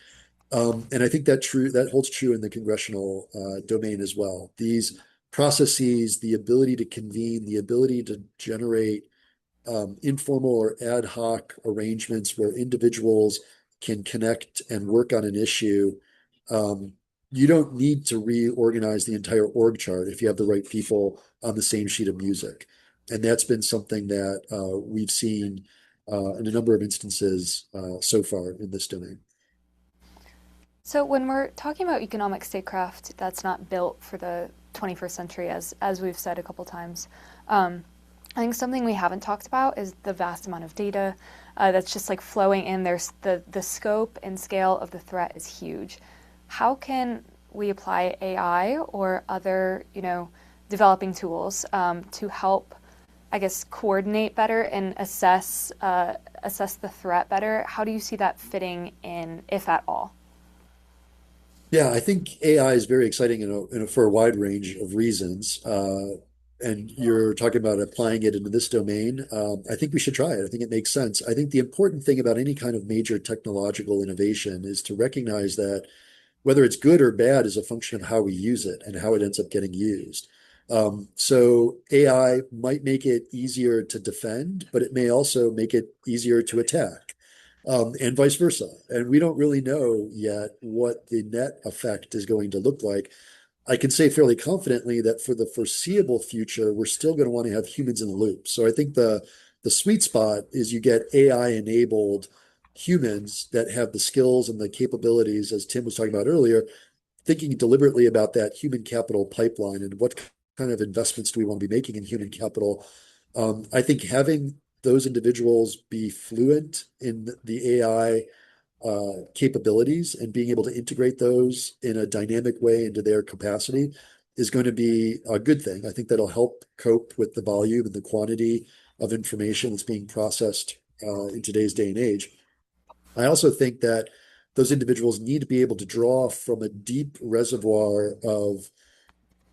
And I think that holds true in the congressional domain as well. These processes, the ability to convene, the ability to generate informal or ad hoc arrangements where individuals can connect and work on an issue. You don't need to reorganize the entire org chart if you have the right people on the same sheet of music. And that's been something that we've seen in a number of instances so far in this domain. So when we're talking about economic statecraft that's not built for the 21st century, as we've said a couple times, I think something we haven't talked about is the vast amount of data that's just like flowing in. There's the scope and scale of the threat is huge. How can we apply AI or other, developing tools to help, I guess, coordinate better and assess the threat better? How do you see that fitting in, if at all? Yeah, I think AI is very exciting for a wide range of reasons. And you're talking about applying it into this domain. I think we should try it. I think it makes sense. I think the important thing about any kind of major technological innovation is to recognize that whether it's good or bad is a function of how we use it and how it ends up getting used. So AI might make it easier to defend, but it may also make it easier to attack. And vice versa. And we don't really know yet what the net effect is going to look like. I can say fairly confidently that for the foreseeable future, we're still going to want to have humans in the loop. So I think the sweet spot is you get AI-enabled humans that have the skills and the capabilities, as Tim was talking about earlier, thinking deliberately about that human capital pipeline and what kind of investments do we want to be making in human capital. I think having those individuals be fluent in the AI capabilities and being able to integrate those in a dynamic way into their capacity is going to be a good thing. I think that'll help cope with the volume and the quantity of information that's being processed in today's day and age. I also think that those individuals need to be able to draw from a deep reservoir of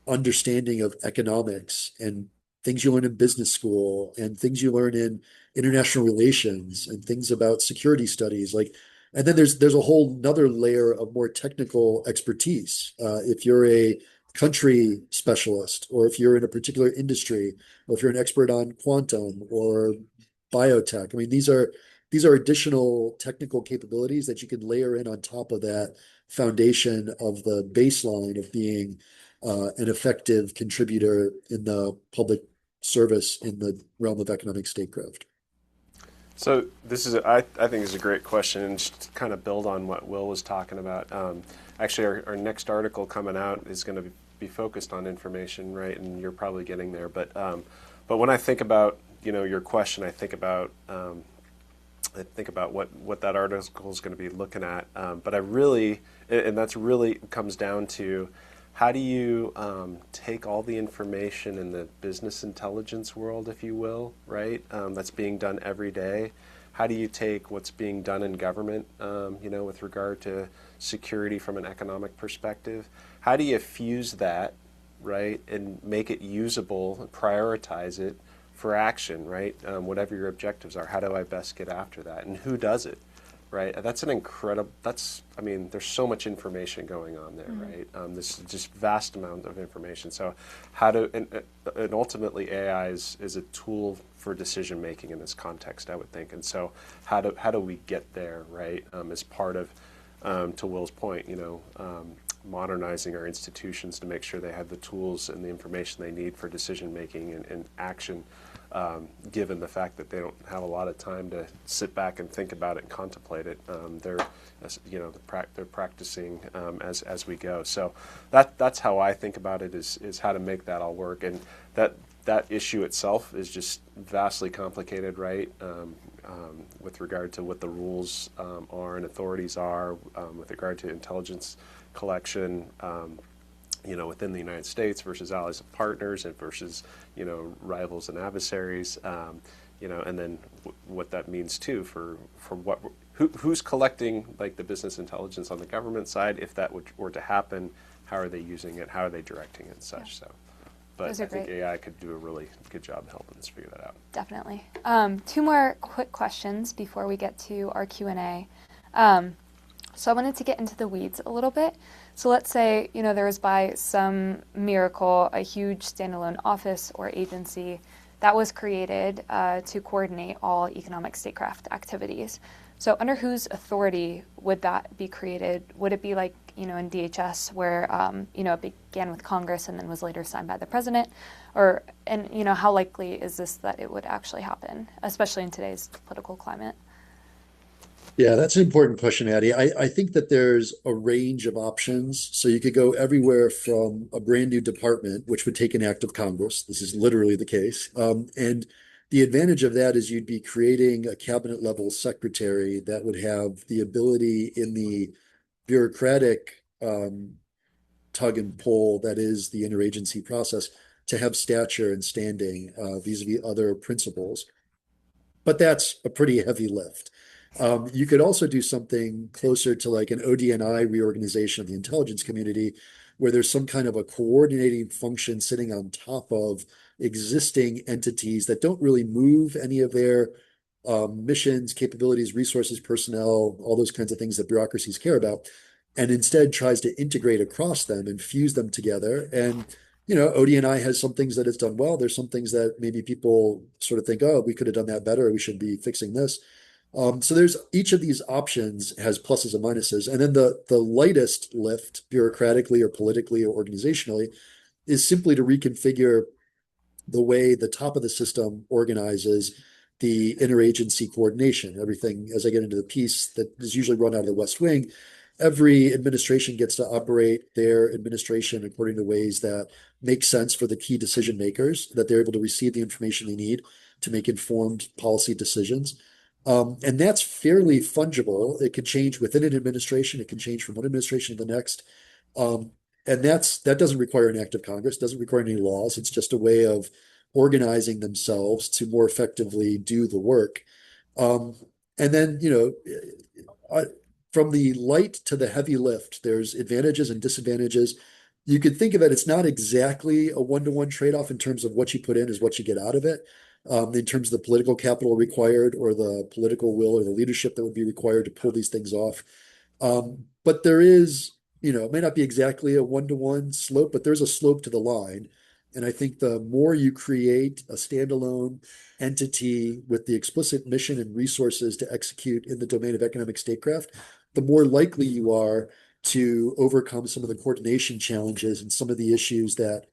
understanding of economics and things you learn in business school and things you learn in international relations and things about security studies. And then there's a whole nother layer of more technical expertise. If you're a country specialist, or if you're in a particular industry, or if you're an expert on quantum or biotech, I mean, these are additional technical capabilities that you can layer in on top of that foundation of the baseline of being an effective contributor in the public service in the realm of economic statecraft. So this is, I think, is a great question, and just to kind of build on what Will was talking about. Actually, our next article coming out is going to be focused on information, right? And you're probably getting there. But when I think about your question, I think about what that article is going to be looking at. But I really, and that's really comes down to how do you take all the information in the business intelligence world, if you will, right? That's being done every day. How do you take what's being done in government, with regard to security from an economic perspective? How do you fuse that, right, and make it usable and prioritize it for action, right? Whatever your objectives are, how do I best get after that? And who does it? Right, that's an incredible. There's so much information going on there, right? This just vast amount of information. So, and ultimately, AI is a tool for decision making in this context, I would think. And so, how do we get there, right? As part of, to Will's point, modernizing our institutions to make sure they have the tools and the information they need for decision making and action. Given the fact that they don't have a lot of time to sit back and think about it and contemplate it, they're practicing as we go. So that's how I think about it is how to make that all work. And that issue itself is just vastly complicated, right? With regard to what the rules are and authorities are, with regard to intelligence collection. Within the United States versus allies and partners and versus, rivals and adversaries, and then what that means too for who's collecting like the business intelligence on the government side. If that were to happen, how are they using it? How are they directing it and such? Yeah. So, but I think AI could do a really good job helping us figure that out. Definitely. 2 more quick questions before we get to our Q&A. So I wanted to get into the weeds a little bit. So let's say, there was by some miracle a huge standalone office or agency that was created to coordinate all economic statecraft activities. So under whose authority would that be created? Would it be like, in DHS where, it began with Congress and then was later signed by the president? And how likely is this that it would actually happen, especially in today's political climate? Yeah, that's an important question, Addie. I think that there's a range of options. So you could go everywhere from a brand new department, which would take an act of Congress. This is literally the case. And the advantage of that is you'd be creating a cabinet level secretary that would have the ability in the bureaucratic tug and pull that is the interagency process to have stature and standing vis-a-vis other principals. But that's a pretty heavy lift. You could also do something closer to like an OD&I reorganization of the intelligence community, where there's some kind of a coordinating function sitting on top of existing entities that don't really move any of their missions, capabilities, resources, personnel, all those kinds of things that bureaucracies care about, and instead tries to integrate across them and fuse them together. And OD&I has some things that it's done well. There's some things that maybe people sort of think, oh, we could have done that better. We should be fixing this. So there's each of these options has pluses and minuses. And then the lightest lift, bureaucratically or politically or organizationally, is simply to reconfigure the way the top of the system organizes the interagency coordination. Everything, as I get into the piece that is usually run out of the West Wing, every administration gets to operate their administration according to ways that make sense for the key decision makers, that they're able to receive the information they need to make informed policy decisions. And that's fairly fungible. It can change within an administration. It can change from one administration to the next. And that doesn't require an act of Congress, doesn't require any laws. It's just a way of organizing themselves to more effectively do the work. And then, from the light to the heavy lift, there's advantages and disadvantages. You could think of it, it's not exactly a one-to-one trade-off in terms of what you put in is what you get out of it. In terms of the political capital required or the political will or the leadership that would be required to pull these things off. But there is, it may not be exactly a one-to-one slope, but there's a slope to the line. And I think the more you create a standalone entity with the explicit mission and resources to execute in the domain of economic statecraft, the more likely you are to overcome some of the coordination challenges and some of the issues that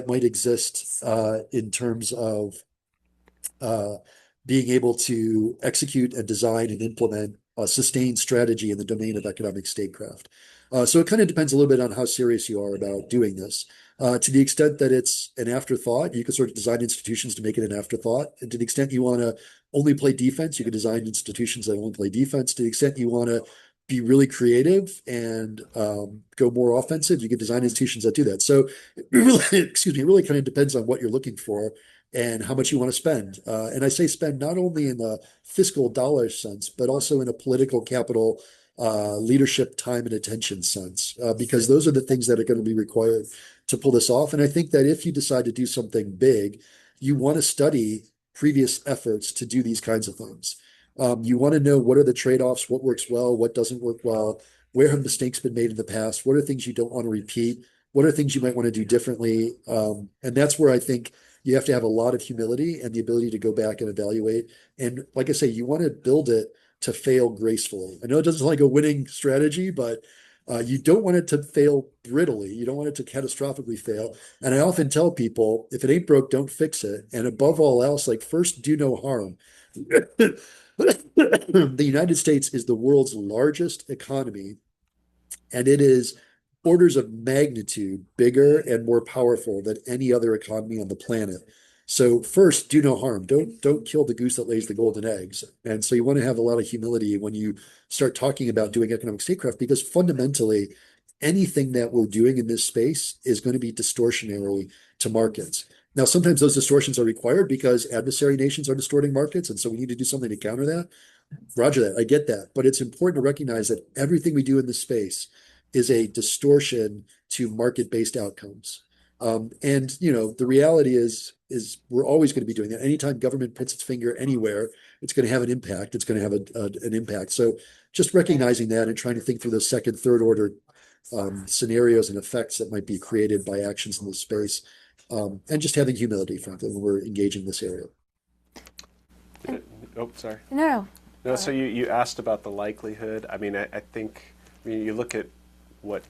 might exist in terms of being able to execute and design and implement a sustained strategy in the domain of economic statecraft. So it kind of depends a little bit on how serious you are about doing this. To the extent that it's an afterthought, you can sort of design institutions to make it an afterthought. And to the extent you want to only play defense, you can design institutions that only play defense. To the extent you want to be really creative and go more offensive. You can design institutions that do that. So it really, excuse me, it really kind of depends on what you're looking for and how much you want to spend. And I say spend not only in the fiscal dollar sense, but also in a political capital leadership time and attention sense, because those are the things that are going to be required to pull this off. And I think that if you decide to do something big, you want to study previous efforts to do these kinds of things. You want to know what are the trade-offs, what works well, what doesn't work well, where have mistakes been made in the past, what are things you don't want to repeat, what are things you might want to do differently. And that's where I think you have to have a lot of humility and the ability to go back and evaluate. And like I say, you want to build it to fail gracefully. I know it doesn't sound like a winning strategy, but you don't want it to fail brittly. You don't want it to catastrophically fail. And I often tell people, if it ain't broke, don't fix it. And above all else, like first, do no harm. The United States is the world's largest economy, and it is orders of magnitude bigger and more powerful than any other economy on the planet. So first, do no harm. Don't kill the goose that lays the golden eggs. And so you want to have a lot of humility when you start talking about doing economic statecraft, because fundamentally, anything that we're doing in this space is going to be distortionary to markets. Now, sometimes those distortions are required because adversary nations are distorting markets, and so we need to do something to counter that. Roger that. I get that. But it's important to recognize that everything we do in this space is a distortion to market-based outcomes. And the reality is we're always going to be doing that. Anytime government puts its finger anywhere, it's going to have an impact. It's going to have an impact. So just recognizing that and trying to think through those second, third order scenarios and effects that might be created by actions in this space, and just having humility, frankly, when we're engaging this area. Oh, sorry. No. No, so you asked about the likelihood. I mean, I think, you look at what,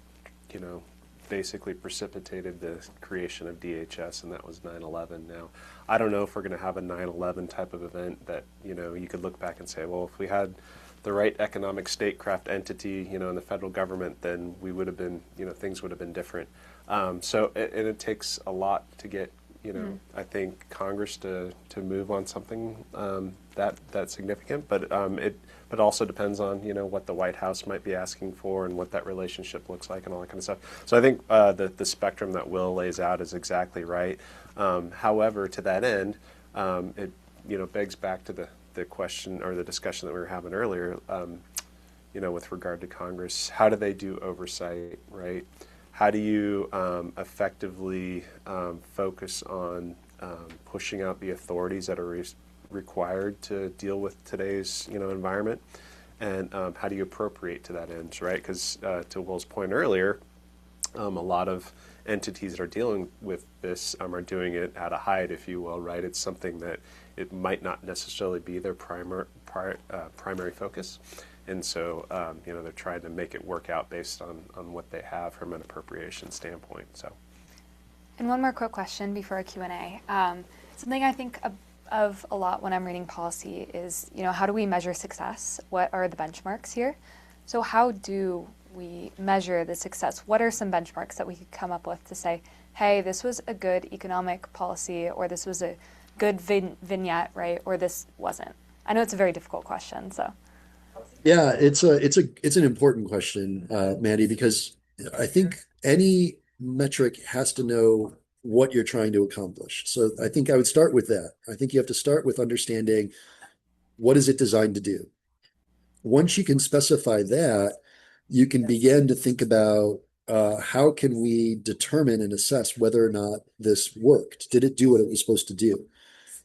basically precipitated the creation of DHS, and that was 9/11. Now, I don't know if we're going to have a 9/11 type of event that, you could look back and say, well, if we had the right economic statecraft entity, in the federal government, then we would have been, things would have been different. And it takes a lot to get, I think Congress to move on something that significant, but it also depends on what the White House might be asking for and what that relationship looks like and all that kind of stuff. So I think the spectrum that Will lays out is exactly right. However, to that end, it begs back to the question or the discussion that we were having earlier. With regard to Congress, how do they do oversight, right? How do you effectively focus on pushing out the authorities that are required to deal with today's environment, and how do you appropriate to that end, right? Because to Will's point earlier, a lot of entities that are dealing with this are doing it at a hide, if you will, right? It's something that it might not necessarily be their primary focus. And so, they're trying to make it work out based on what they have from an appropriation standpoint. So, And one more quick question before a Q&A. Something I think of a lot when I'm reading policy is, how do we measure success? What are the benchmarks here? So how do we measure the success? What are some benchmarks that we could come up with to say, hey, this was a good economic policy, or this was a good vignette, right? Or this wasn't? I know it's a very difficult question, so. Yeah, it's an important question, Mandy, because I think any metric has to know what you're trying to accomplish. So I think I would start with that. I think you have to start with understanding what is it designed to do. Once you can specify that, you can begin to think about how can we determine and assess whether or not this worked? Did it do what it was supposed to do?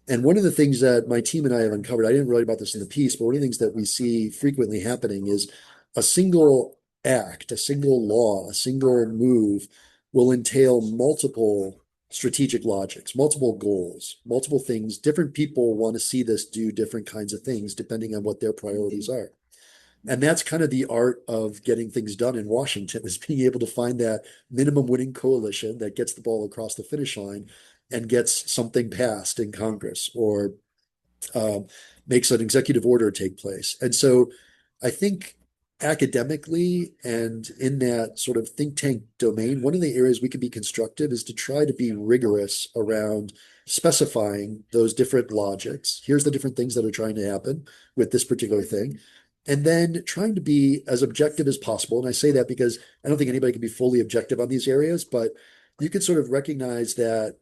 And one of the things that my team and I have uncovered, I didn't write about this in the piece, but one of the things that we see frequently happening is a single act, a single law, a single move will entail multiple strategic logics, multiple goals, multiple things. Different people want to see this do different kinds of things depending on what their priorities are. And that's kind of the art of getting things done in Washington, is being able to find that minimum winning coalition that gets the ball across the finish line and gets something passed in Congress, or makes an executive order take place. And so I think academically and in that sort of think tank domain, one of the areas we can be constructive is to try to be rigorous around specifying those different logics. Here's the different things that are trying to happen with this particular thing. And then trying to be as objective as possible. And I say that because I don't think anybody can be fully objective on these areas, but you can sort of recognize that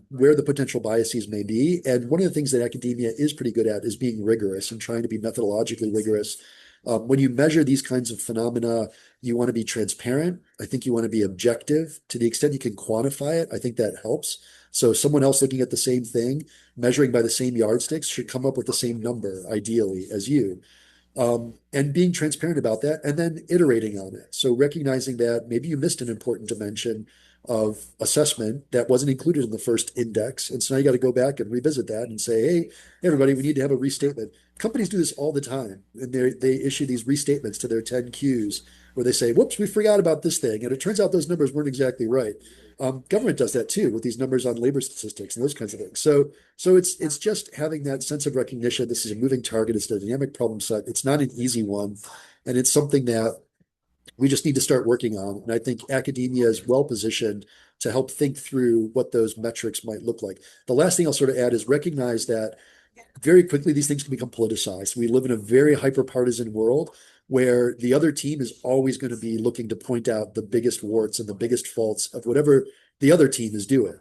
where the potential biases may be. And one of the things that academia is pretty good at is being rigorous and trying to be methodologically rigorous. When you measure these kinds of phenomena, you want to be transparent. I think you want to be objective to the extent you can quantify it. I think that helps. So someone else looking at the same thing, measuring by the same yardsticks, should come up with the same number, ideally, as you. And being transparent about that and then iterating on it. So recognizing that maybe you missed an important dimension of assessment that wasn't included in the first index. And so now you got to go back and revisit that and say, hey, everybody, we need to have a restatement. Companies do this all the time. And they issue these restatements to their 10 Qs where they say, whoops, we forgot about this thing. And it turns out those numbers weren't exactly right. Government does that too with these numbers on labor statistics and those kinds of things. So it's just having that sense of recognition. This is a moving target. It's a dynamic problem set. It's not an easy one, and it's something that we just need to start working on. And I think academia is well positioned to help think through what those metrics might look like. The last thing I'll sort of add is recognize that very quickly these things can become politicized. We live in a very hyper-partisan world where the other team is always going to be looking to point out the biggest warts and the biggest faults of whatever the other team is doing.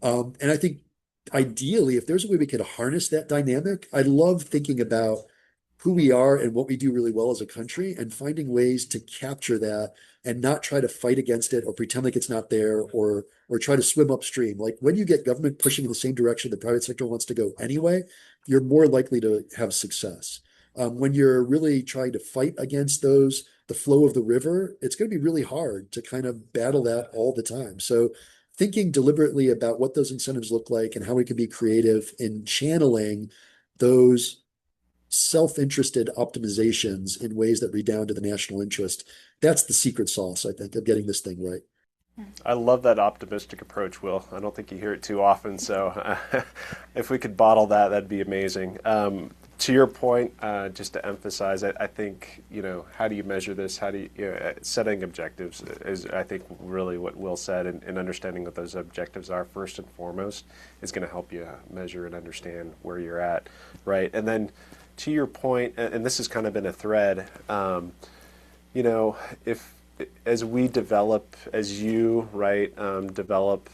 And I think ideally, if there's a way we could harness that dynamic, I love thinking about who we are and what we do really well as a country and finding ways to capture that and not try to fight against it or pretend like it's not there or try to swim upstream. Like when you get government pushing in the same direction the private sector wants to go anyway, you're more likely to have success. When you're really trying to fight against the flow of the river, it's going to be really hard to kind of battle that all the time. So thinking deliberately about what those incentives look like and how we can be creative in channeling those self-interested optimizations in ways that redound to the national interest. That's the secret sauce, I think, of getting this thing right. I love that optimistic approach, Will. I don't think you hear it too often, so if we could bottle that, that'd be amazing. To your point, just to emphasize, I think, how do you measure this? How do you, setting objectives is, I think, really what Will said, and understanding what those objectives are first and foremost is going to help you measure and understand where you're at, right? And then to your point, and this has kind of been a thread, if as we develop, as you, right, develop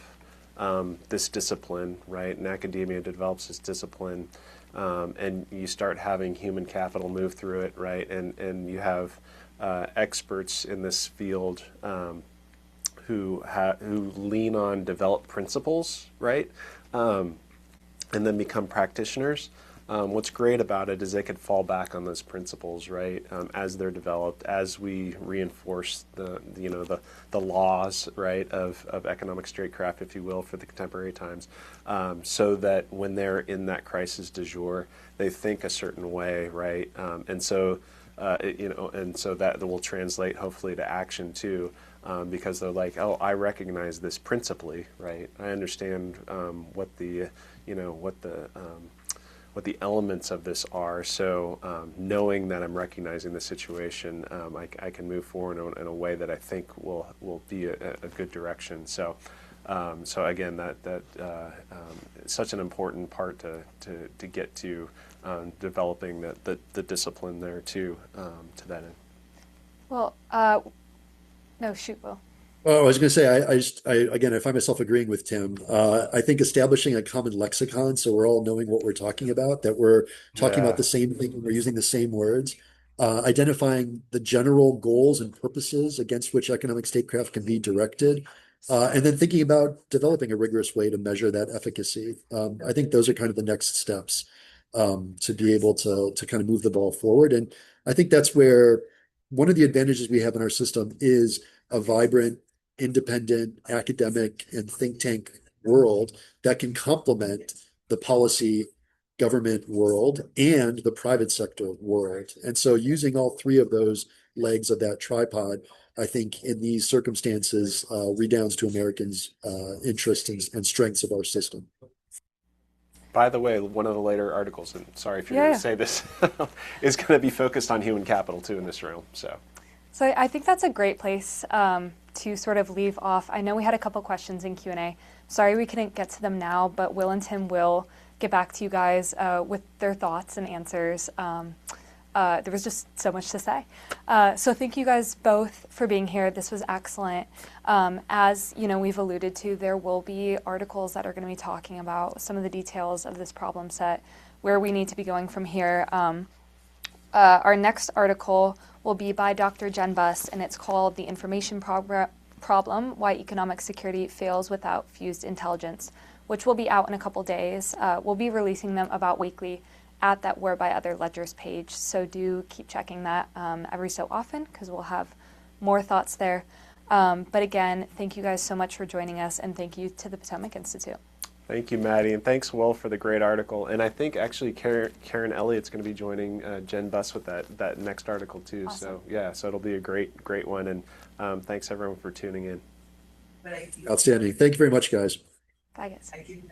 this discipline, right, and academia develops this discipline, and you start having human capital move through it, right, and you have experts in this field who lean on developed principles, right, and then become practitioners. What's great about it is they could fall back on those principles, right, as they're developed, as we reinforce the laws, right, of economic statecraft, if you will, for the contemporary times, so that when they're in that crisis du jour, they think a certain way, right, and so that will translate hopefully to action too. Because they're like, oh, I recognize this principally, right? I understand what the elements of this are. So knowing that I'm recognizing the situation, I can move forward in a way that I think will be a good direction. So again, that such an important part to get to developing the discipline there too, to that end. Well, no, shoot, Will. Oh, I was going to say, again, I find myself agreeing with Tim. I think establishing a common lexicon so we're all knowing what we're talking about, that we're talking about Yeah. the same thing, and we're using the same words, identifying the general goals and purposes against which economic statecraft can be directed, and then thinking about developing a rigorous way to measure that efficacy. I think those are kind of the next steps to be able to kind of move the ball forward. And I think that's where one of the advantages we have in our system is a vibrant, independent academic and think tank world that can complement the policy government world and the private sector world. And so using all three of those legs of that tripod, I think in these circumstances, redounds to Americans' interests and strengths of our system. By the way, one of the later articles, and sorry if you're going to say this, is going to be focused on human capital too in this realm. So I think that's a great place to sort of leave off. I know we had a couple questions in Q&A. Sorry we couldn't get to them now, but Will and Tim will get back to you guys with their thoughts and answers there was just so much to say. So thank you guys both for being here. This was excellent. As we've alluded to, there will be articles that are going to be talking about some of the details of this problem set, where we need to be going from here. Our next article will be by Dr. Jen Buss, and it's called The Information Problem, Why Economic Security Fails Without Fused Intelligence, which will be out in a couple days. We'll be releasing them about weekly at that Where by Other Ledgers page, so do keep checking that every so often, because we'll have more thoughts there. But again, thank you guys so much for joining us, and thank you to the Potomac Institute. Thank you, Maddie, and thanks, Will, for the great article. And I think actually Karen Elliott's going to be joining Jen Buss with that next article too. Awesome. So yeah, so it'll be a great one. And thanks everyone for tuning in. Outstanding. Thank you very much, guys. Bye, guys. Thank you.